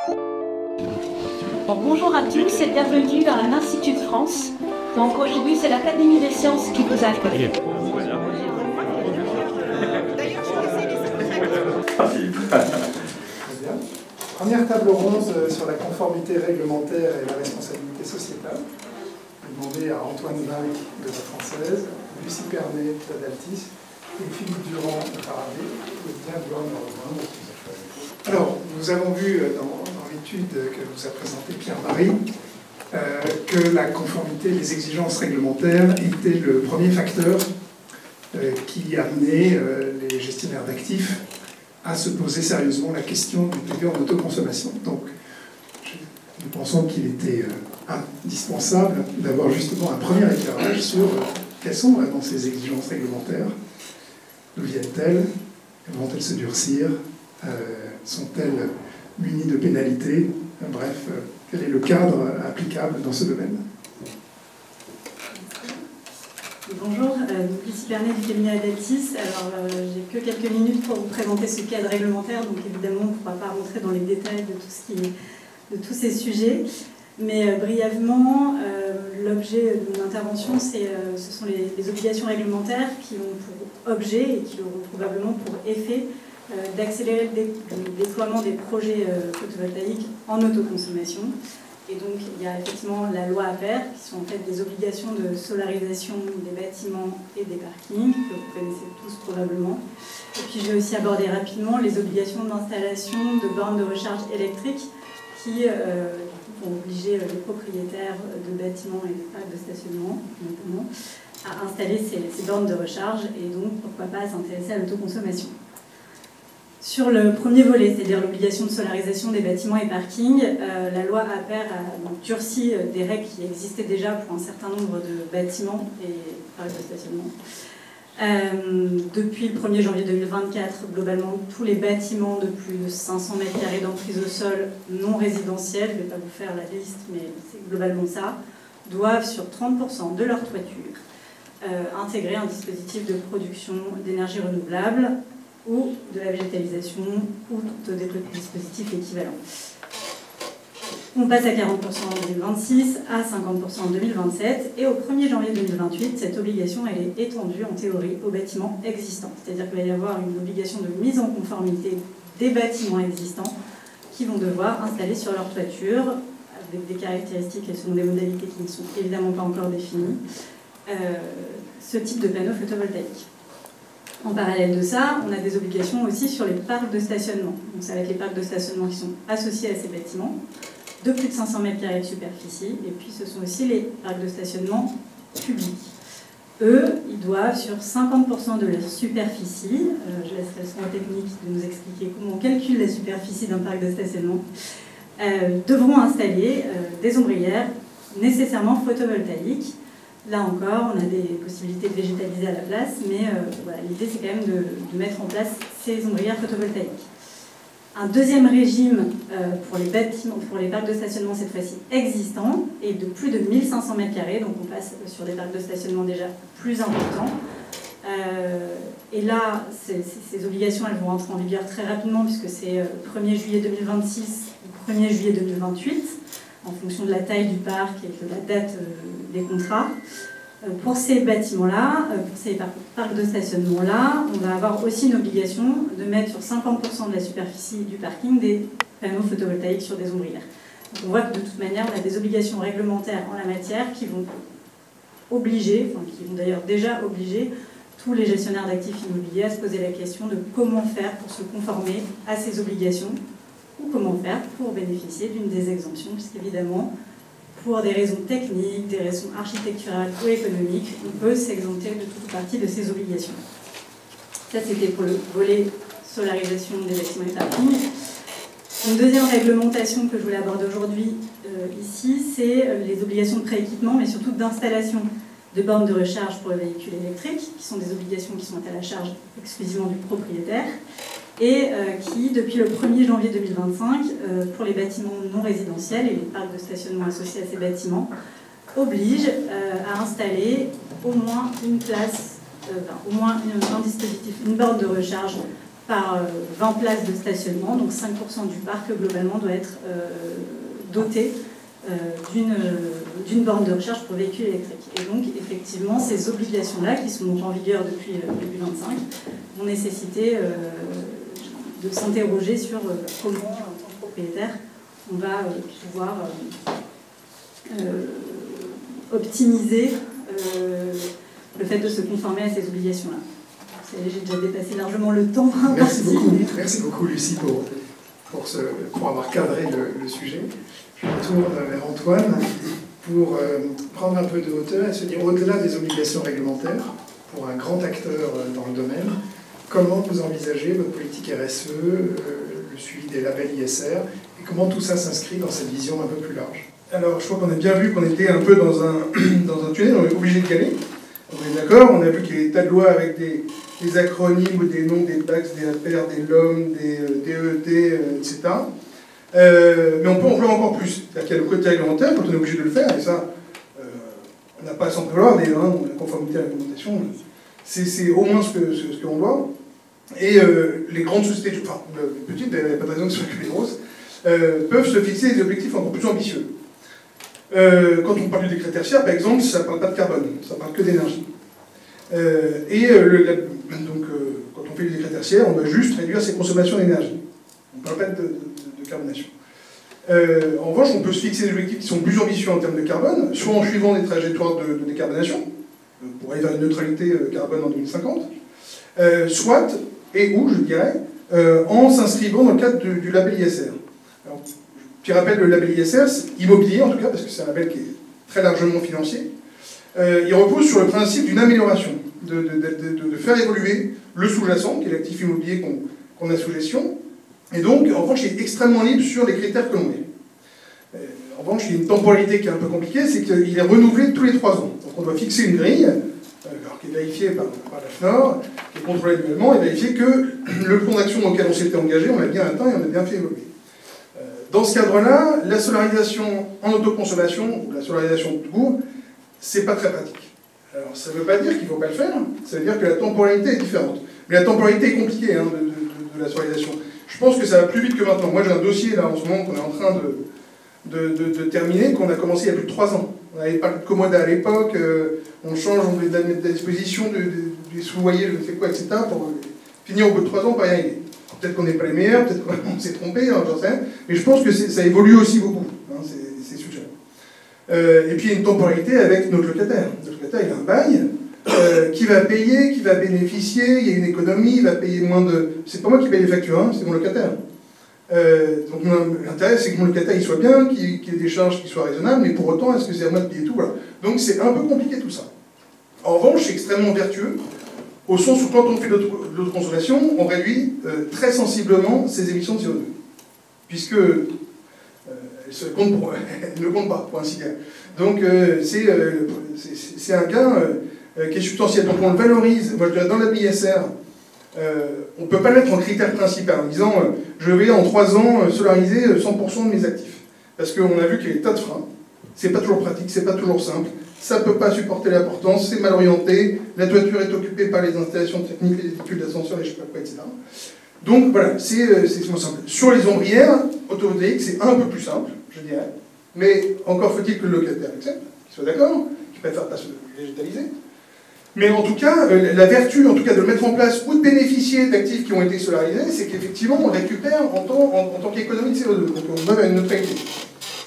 Bon, bonjour à tous et bienvenue dans l'Institut de France. Donc aujourd'hui c'est l'Académie des sciences qui vous accueille. Première table ronde sur la conformité réglementaire et la responsabilité sociétale. Je vais demander à Antoine Valk de la Française, Lucie Pernet d'Adaltis et Philippe Durand de Faraday de bien vouloir nous rejoindre. Alors, nous avons vu dans l'étude que vous a présentée Pierre-Marie que la conformité, les exigences réglementaires étaient le premier facteur qui amenait les gestionnaires d'actifs à se poser sérieusement la question du PV en autoconsommation. Donc, nous pensons qu'il était indispensable d'avoir justement un premier éclairage sur quelles sont vraiment ces exigences réglementaires, d'où viennent-elles, vont-elles se durcir, sont-elles munies de pénalités, bref, quel est le cadre applicable dans ce domaine? Bonjour, Lucie Pernet du cabinet Adaltis. Alors, j'ai que quelques minutes pour vous présenter ce cadre réglementaire, donc évidemment, on ne pourra pas rentrer dans les détails de tous ces sujets. Mais brièvement, l'objet de mon intervention, ce sont les obligations réglementaires qui ont pour objet et qui auront probablement pour effet d'accélérer le déploiement des projets photovoltaïques en autoconsommation. Et donc, il y a effectivement la loi APER, qui sont en fait des obligations de solarisation des bâtiments et des parkings, que vous connaissez tous probablement. Et puis, je vais aussi aborder rapidement les obligations d'installation de bornes de recharge électrique qui vont obliger les propriétaires de bâtiments et des parcs de stationnement, notamment, à installer ces bornes de recharge et donc, pourquoi pas, s'intéresser à l'autoconsommation. Sur le premier volet, c'est-à-dire l'obligation de solarisation des bâtiments et parkings, la loi APER a donc durci des règles qui existaient déjà pour un certain nombre de bâtiments et parcs de stationnement. Depuis le 1er janvier 2024, globalement, tous les bâtiments de plus de 500 m² d'emprise au sol non résidentiels, je ne vais pas vous faire la liste, mais c'est globalement ça, doivent sur 30% de leur toiture intégrer un dispositif de production d'énergie renouvelable ou de la végétalisation, ou tout dispositif équivalent. On passe à 40% en 2026, à 50% en 2027, et au 1er janvier 2028, cette obligation elle est étendue en théorie aux bâtiments existants. C'est-à-dire qu'il va y avoir une obligation de mise en conformité des bâtiments existants qui vont devoir installer sur leur toiture, avec des caractéristiques et selon des modalités qui ne sont évidemment pas encore définies, ce type de panneaux photovoltaïques. En parallèle de ça, on a des obligations aussi sur les parcs de stationnement. Donc ça va être les parcs de stationnement qui sont associés à ces bâtiments, de plus de 500 m² de superficie, et puis ce sont aussi les parcs de stationnement publics. Eux, ils doivent, sur 50% de leur superficie, je laisserai le soin technique de nous expliquer comment on calcule la superficie d'un parc de stationnement, devront installer des ombrières nécessairement photovoltaïques. Là encore, on a des possibilités de végétaliser à la place, mais voilà, l'idée c'est quand même de mettre en place ces ombrières photovoltaïques. Un deuxième régime pour les bâtiments, pour les parcs de stationnement cette fois-ci existants, et de plus de 1500 m², donc on passe sur des parcs de stationnement déjà plus importants. Et là, ces obligations elles vont entrer en vigueur très rapidement, puisque c'est 1er juillet 2026 ou 1er juillet 2028. En fonction de la taille du parc et de la date des contrats. Pour ces bâtiments-là, pour ces parcs de stationnement-là, on va avoir aussi une obligation de mettre sur 50% de la superficie du parking des panneaux photovoltaïques sur des ombrières. Donc on voit que de toute manière, on a des obligations réglementaires en la matière qui vont obliger, enfin qui vont d'ailleurs déjà obliger tous les gestionnaires d'actifs immobiliers à se poser la question de comment faire pour se conformer à ces obligations, ou comment faire pour bénéficier d'une des exemptions, puisqu'évidemment, pour des raisons techniques, des raisons architecturales ou économiques, on peut s'exempter de toute partie de ces obligations. Ça, c'était pour le volet solarisation des bâtiments et parkings. Une deuxième réglementation que je voulais aborder aujourd'hui ici, c'est les obligations de prééquipement, mais surtout d'installation de bornes de recharge pour les véhicules électriques, qui sont des obligations qui sont à la charge exclusivement du propriétaire, et qui, depuis le 1er janvier 2025, pour les bâtiments non résidentiels et les parcs de stationnement associés à ces bâtiments, oblige à installer au moins une place, au moins un dispositif, une borne de recharge par 20 places de stationnement, donc 5% du parc globalement doit être doté d'une borne de recharge pour véhicules électriques. Et donc, effectivement, ces obligations-là, qui sont donc en vigueur depuis 2025, vont nécessiter de s'interroger sur comment, en tant que propriétaire, on va pouvoir optimiser le fait de se conformer à ces obligations-là. J'ai déjà dépassé largement le temps. Merci beaucoup Lucie pour avoir cadré le sujet. Je me tourne vers Antoine pour prendre un peu de hauteur et se dire, au-delà des obligations réglementaires, pour un grand acteur dans le domaine, comment vous envisagez votre politique RSE, le suivi des labels ISR, et comment tout ça s'inscrit dans cette vision un peu plus large? Alors, je crois qu'on a bien vu qu'on était un peu dans un tunnel, on est obligé de y aller. On est d'accord, on a vu qu'il y a des tas de lois avec des acronymes ou des noms, des PAX, des APR, des LOM, des DET, etc. Mais on peut en vouloir encore plus. C'est-à-dire qu'il y a le côté réglementaire, quand on est obligé de le faire, et ça, on n'a pas à s'en prévaloir, mais la conformité à la réglementation, c'est au moins ce qu'on doit. Et les grandes sociétés, enfin, les petites, il n'y a pas de raison que ce soit que les grosses, peuvent se fixer des objectifs encore plus ambitieux. Quand on parle du décret tertiaire, par exemple, ça ne parle pas de carbone, ça parle que d'énergie. Donc, quand on fait du décret tertiaire, on doit juste réduire ses consommations d'énergie. On ne parle pas de carbonation. En revanche, on peut se fixer des objectifs qui sont plus ambitieux en termes de carbone, soit en suivant des trajectoires de décarbonation, pour aller vers une neutralité carbone en 2050, soit, et où, je dirais, en s'inscrivant dans le cadre du label ISR. Alors, petit rappel, le label ISR, immobilier en tout cas, parce que c'est un label qui est très largement financier, il repose sur le principe d'une amélioration, de faire évoluer le sous-jacent, qui est l'actif immobilier qu'on a sous gestion, et donc, en revanche, il est extrêmement libre sur les critères que l'on met. En revanche, il y a une temporalité qui est un peu compliquée, c'est qu'il est renouvelé tous les 3 ans. Donc on doit fixer une grille, alors qui est vérifiée par l'AFNOR, qui est contrôlée annuellement, et vérifier que le plan d'action auquel on s'était engagé, on l'a bien atteint et on a bien fait évoluer. Dans ce cadre-là, la solarisation en autoconsommation, ou la solarisation tout court, c'est pas très pratique. Alors ça ne veut pas dire qu'il ne faut pas le faire, ça veut dire que la temporalité est différente. Mais la temporalité est compliquée de la solarisation. Je pense que ça va plus vite que maintenant. Moi j'ai un dossier là en ce moment qu'on est en train de terminer, qu'on a commencé il y a plus de 3 ans. On n'avait pas de Comoda à l'époque, on change, on met à disposition des sous-loyers, je ne sais quoi, etc. pour finir au bout de 3 ans par y arriver. Peut-être qu'on n'est pas les meilleurs, peut-être qu'on s'est trompé, j'en sais rien, mais je pense que ça évolue aussi beaucoup, ces sujets. Et puis il y a une temporalité avec notre locataire. Notre locataire, il a un bail, qui va payer, qui va bénéficier, il y a une économie, il va payer moins de... C'est pas moi qui paye les factures, c'est mon locataire. Donc l'intérêt, c'est que mon locataire il soit bien, qu'il y ait des charges qui soient raisonnables, mais pour autant, est-ce que c'est à moi de payer tout, voilà. Donc c'est un peu compliqué tout ça. En revanche, c'est extrêmement vertueux, au sens où quand on fait de l'autoconsommation, on réduit très sensiblement ses émissions de CO2. Puisque elles ne comptent pas, pour ainsi dire. Donc c'est un gain qui est substantiel. Donc on le valorise, moi je dirais dans la BISR, on ne peut pas le mettre en critère principal en disant je vais en 3 ans solariser 100% de mes actifs. Parce qu'on a vu qu'il y a des tas de freins, c'est pas toujours pratique, c'est pas toujours simple, ça ne peut pas supporter l'importance, c'est mal orienté, la toiture est occupée par les installations techniques, les véhicules d'ascenseur, les je sais pas quoi, etc. Donc voilà, c'est moins simple. Sur les ombrières photovoltaïques, c'est un peu plus simple, je dirais, mais encore faut-il que le locataire accepte, qu'il soit d'accord, qu'il préfère pas se végétaliser. Mais en tout cas, la vertu en tout cas, de le mettre en place ou de bénéficier d'actifs qui ont été solarisés, c'est qu'effectivement on récupère en tant qu'économie de CO2. Donc on va vers une neutralité.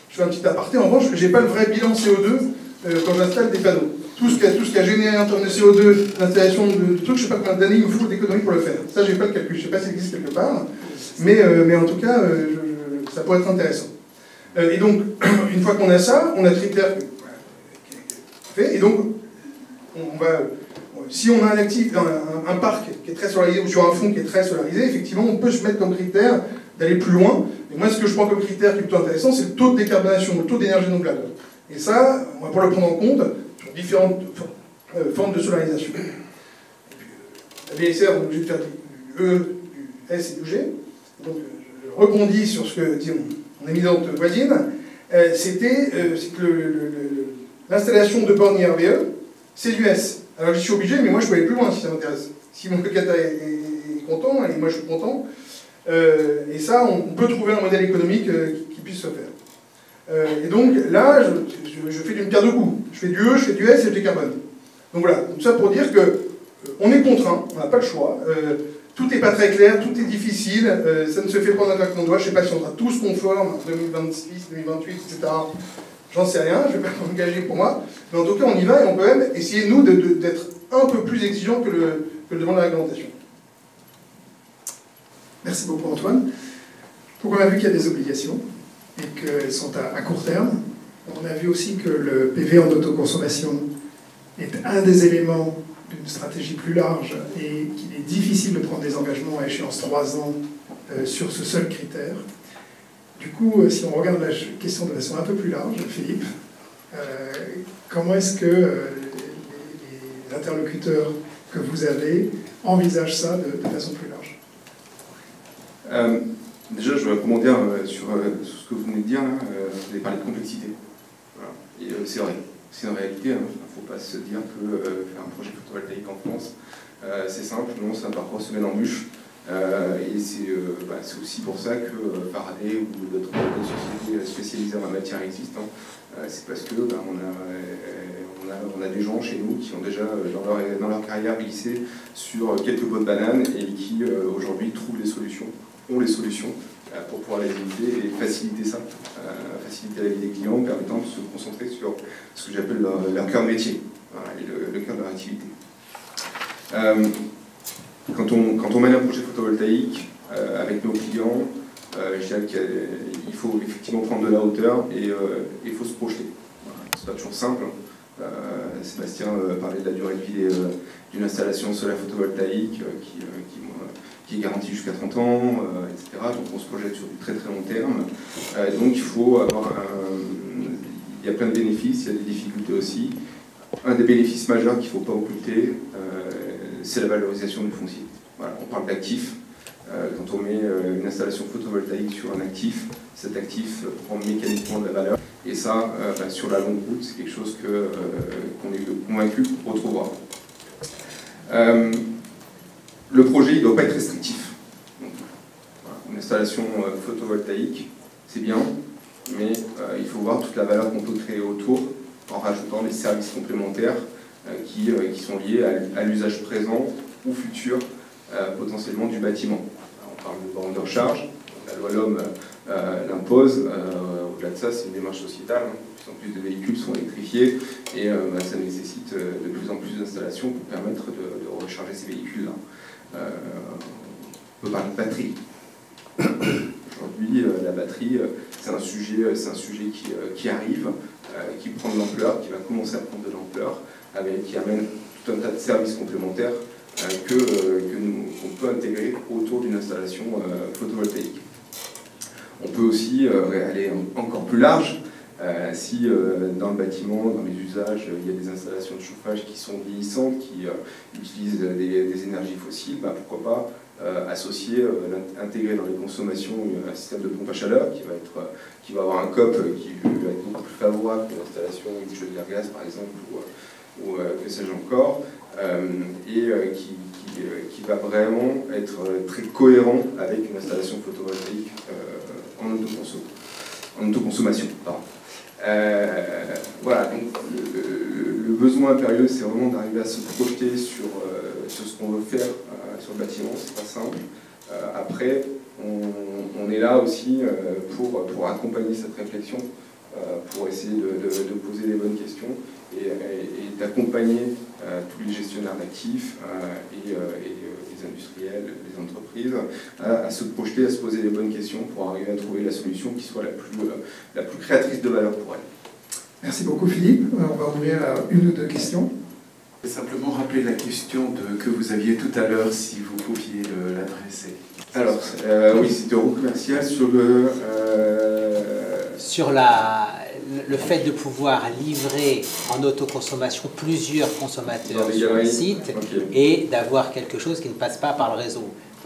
Je fais un petit aparté, en revanche, je n'ai pas le vrai bilan CO2 quand j'installe des panneaux. Tout ce qui a généré en termes de CO2, l'installation de trucs, je ne sais pas combien d'années il me faut d'économie pour le faire. Ça, je n'ai pas le calcul, je ne sais pas s'il existe quelque part, mais en tout cas, ça pourrait être intéressant. Et donc, une fois qu'on a ça, on a le critère qui est fait, et donc, si on a un actif, un parc qui est très solarisé, ou sur un fonds qui est très solarisé, effectivement, on peut se mettre comme critère d'aller plus loin. Et moi, ce que je prends comme critère qui est plutôt intéressant, c'est le taux de décarbonation, le taux d'énergie renouvelable. Et ça, on va pouvoir le prendre en compte sur différentes formes de solarisation. La BSR, on est obligé de faire du E, du S et du G. Donc, je rebondis sur ce que dit mon éminente voisine. C'est que l'installation de bornes IRVE, c'est du S. Alors, j'y suis obligé, mais moi, je peux aller plus loin si ça m'intéresse. Si mon locataire est est content, et moi je suis content. Et ça, on peut trouver un modèle économique qui puisse se faire. Et donc là, je fais d'une pierre deux coups. Je fais du E, je fais du S et du carbone. Donc voilà, tout ça pour dire que on est contraint, on n'a pas le choix. Tout n'est pas très clair, tout est difficile, ça ne se fait pas d'un claquement de doigts. Je ne sais pas si on sera tous conformes en 2026, 2028, etc. J'en sais rien, je ne vais pas m'engager pour moi. Mais en tout cas, on y va et on peut même essayer, nous, d'être un peu plus exigeants que le demande la réglementation. Merci beaucoup, Antoine. Donc on a vu qu'il y a des obligations et qu'elles sont à court terme. On a vu aussi que le PV en autoconsommation est un des éléments d'une stratégie plus large et qu'il est difficile de prendre des engagements à échéance 3 ans sur ce seul critère. Du coup, si on regarde la question de façon un peu plus large, Philippe, comment est-ce que les interlocuteurs que vous avez envisagent ça de façon plus large? Déjà, je voudrais rebondir sur ce que vous venez de dire. Là. Vous avez parlé de complexité. Voilà. Et c'est vrai. C'est une réalité. Il ne faut pas se dire que faire un projet photovoltaïque en France, c'est simple. Non, c'est un parcours semé d'embûches. Et c'est aussi pour ça que Faraday ou d'autres sociétés spécialisées en la matière existent. C'est parce que on a des gens chez nous qui ont déjà dans leur carrière glissé sur quelques pots de banane et qui aujourd'hui trouvent les solutions, ont les solutions pour pouvoir les éviter et faciliter ça, faciliter la vie des clients, permettant de se concentrer sur ce que j'appelle leur cœur de métier, voilà, et le cœur de leur activité. Quand on mène un projet photovoltaïque avec nos clients, je dirais qu'il faut effectivement prendre de la hauteur et il faut se projeter. Voilà, c'est pas toujours simple. Sébastien parlait de la durée de vie d'une installation solaire photovoltaïque qui est garantie jusqu'à 30 ans, etc. Donc on se projette sur du très très long terme. Donc il faut avoir il y a plein de bénéfices, il y a des difficultés aussi. Un des bénéfices majeurs qu'il ne faut pas occulter, c'est la valorisation du foncier. Voilà, on parle d'actifs. Quand on met une installation photovoltaïque sur un actif, cet actif prend mécaniquement de la valeur. Et ça, sur la longue route, c'est quelque chose qu'on est convaincu qu'on retrouvera. Le projet, il ne doit pas être restrictif. Donc, voilà, une installation photovoltaïque, c'est bien, mais il faut voir toute la valeur qu'on peut créer autour en rajoutant des services complémentaires qui sont liés à l'usage présent ou futur potentiellement du bâtiment. Alors, on parle de borne de recharge, la loi LOM l'impose. Au-delà de ça, c'est une démarche sociétale. De plus en plus de véhicules sont électrifiés et ça nécessite de plus en plus d'installations pour permettre de recharger ces véhicules-là. On peut parler de batterie. Aujourd'hui, la batterie, c'est un sujet qui arrive, qui prend de l'ampleur, qui va commencer à prendre de l'ampleur, qui amène tout un tas de services complémentaires qu'on peut intégrer autour d'une installation photovoltaïque. On peut aussi aller encore plus large. Si dans le bâtiment, dans les usages, il y a des installations de chauffage qui sont vieillissantes, qui utilisent des énergies fossiles, pourquoi pas associer, intégrer dans les consommations un système de pompe à chaleur qui va avoir un COP qui va être beaucoup plus favorable que l'installation d'une chaudière gaz par exemple ou que sais-je encore, et qui va vraiment être très cohérent avec une installation photovoltaïque en autoconsommation. Voilà, donc le besoin impérieux, c'est vraiment d'arriver à se projeter sur ce qu'on veut faire sur le bâtiment, c'est pas simple. Après, on est là aussi pour accompagner cette réflexion, pour essayer de poser les bonnes questions et d'accompagner tous les gestionnaires d'actifs et les industriels, les entreprises, à se projeter, à se poser les bonnes questions pour arriver à trouver la solution qui soit la plus créatrice de valeur pour elles. Merci beaucoup Philippe. On va ouvrir à une ou deux questions. Je vais simplement rappeler la question que vous aviez tout à l'heure, si vous pouviez l'adresser. Alors, oui, c'était Eurocommercial sur le fait de pouvoir livrer en autoconsommation plusieurs consommateurs sur le site, okay, et d'avoir quelque chose qui ne passe pas par le réseau.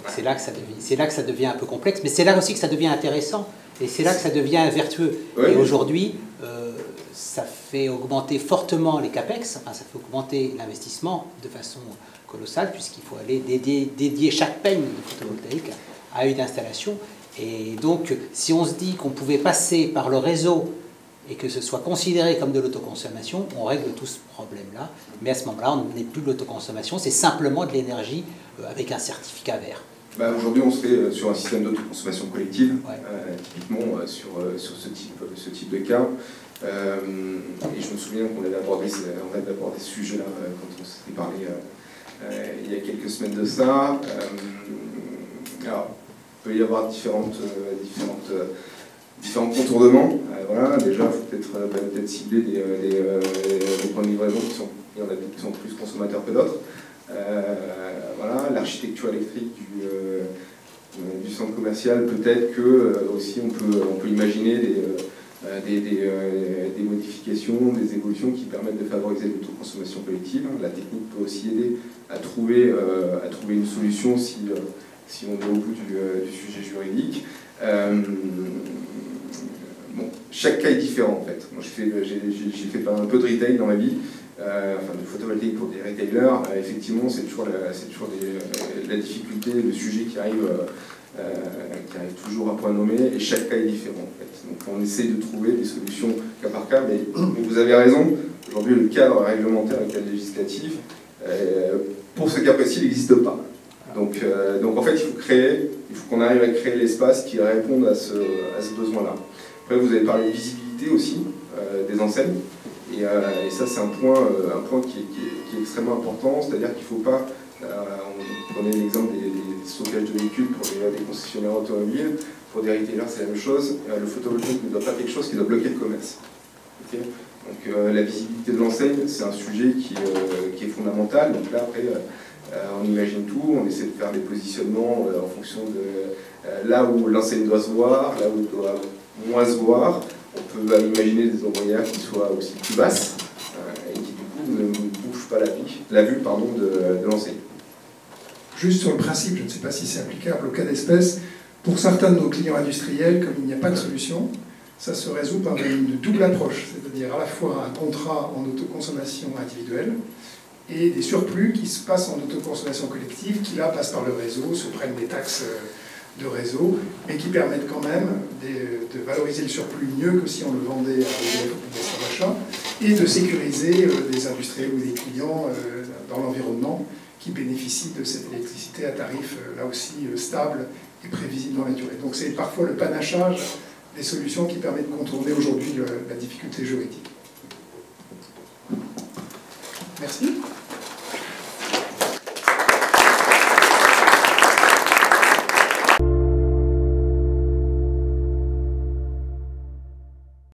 C'est là que ça devient un peu complexe, mais c'est là aussi que ça devient intéressant, et c'est là que ça devient vertueux. Oui. Et aujourd'hui, ça fait augmenter fortement les CAPEX, enfin, ça fait augmenter l'investissement de façon colossal, puisqu'il faut aller dédier chaque peigne de photovoltaïque à une installation. Et donc, si on se dit qu'on pouvait passer par le réseau et que ce soit considéré comme de l'autoconsommation, on règle tout ce problème-là. Mais à ce moment-là, on n'est plus de l'autoconsommation, c'est simplement de l'énergie avec un certificat vert. Bah, aujourd'hui, on se fait sur un système d'autoconsommation collective, typiquement sur ce type de cas. Et je me souviens qu'on avait abordé ce sujet-là quand on s'était parlé il y a quelques semaines de ça. Alors, il peut y avoir différents contournements. Voilà, déjà, il faut peut-être cibler des points de livraison il y en a qui sont plus consommateurs que d'autres. Voilà, l'architecture électrique du centre commercial, peut-être que aussi on peut imaginer des modifications, des évolutions qui permettent de favoriser l'autoconsommation collective. La technique peut aussi aider à trouver une solution si on est au bout du sujet juridique. Bon, chaque cas est différent en fait. Moi, j'ai fait un peu de retail dans ma vie, enfin de photovoltaïque pour des retailers. Effectivement, c'est toujours la difficulté, le sujet qui arrive toujours à point nommé, et chaque cas est différent en fait. Donc on essaie de trouver des solutions cas par cas, mais vous avez raison, aujourd'hui le cadre réglementaire, le cadre législatif, pour ce cas précis, il n'existe pas. Donc en fait, il faut qu'on arrive à créer l'espace qui réponde à ce besoin-là. Après, vous avez parlé de visibilité aussi des enseignes, et ça c'est un point qui est extrêmement important, c'est-à-dire qu'il ne faut pas, on prenait l'exemple des stockages de véhicules pour des concessionnaires automobiles, pour des retailers c'est la même chose, le photovoltaïque ne doit pas être quelque chose qui doit bloquer le commerce. Okay, donc la visibilité de l'enseigne, c'est un sujet qui est fondamental, donc là après, on imagine tout, on essaie de faire des positionnements en fonction de là où l'enseigne doit se voir, là où elle doit moins se voir. On peut imaginer des ombrières qui soient aussi plus basses et qui du coup ne bougent pas la vue de l'enseigne. Juste sur le principe, je ne sais pas si c'est applicable au cas d'espèce, pour certains de nos clients industriels, comme il n'y a pas de solution, ça se résout par une double approche, c'est-à-dire à la fois un contrat en autoconsommation individuelle et des surplus qui se passent en autoconsommation collective, qui là passent par le réseau, se prennent des taxes de réseau, mais qui permettent quand même de valoriser le surplus mieux que si on le vendait à EDF ou des d'achat, et de sécuriser des industriels ou des clients dans l'environnement qui bénéficient de cette électricité à tarif là aussi stable et prévisible dans la durée. Donc c'est parfois le panachage des solutions qui permettent de contourner aujourd'hui la difficulté juridique. Merci.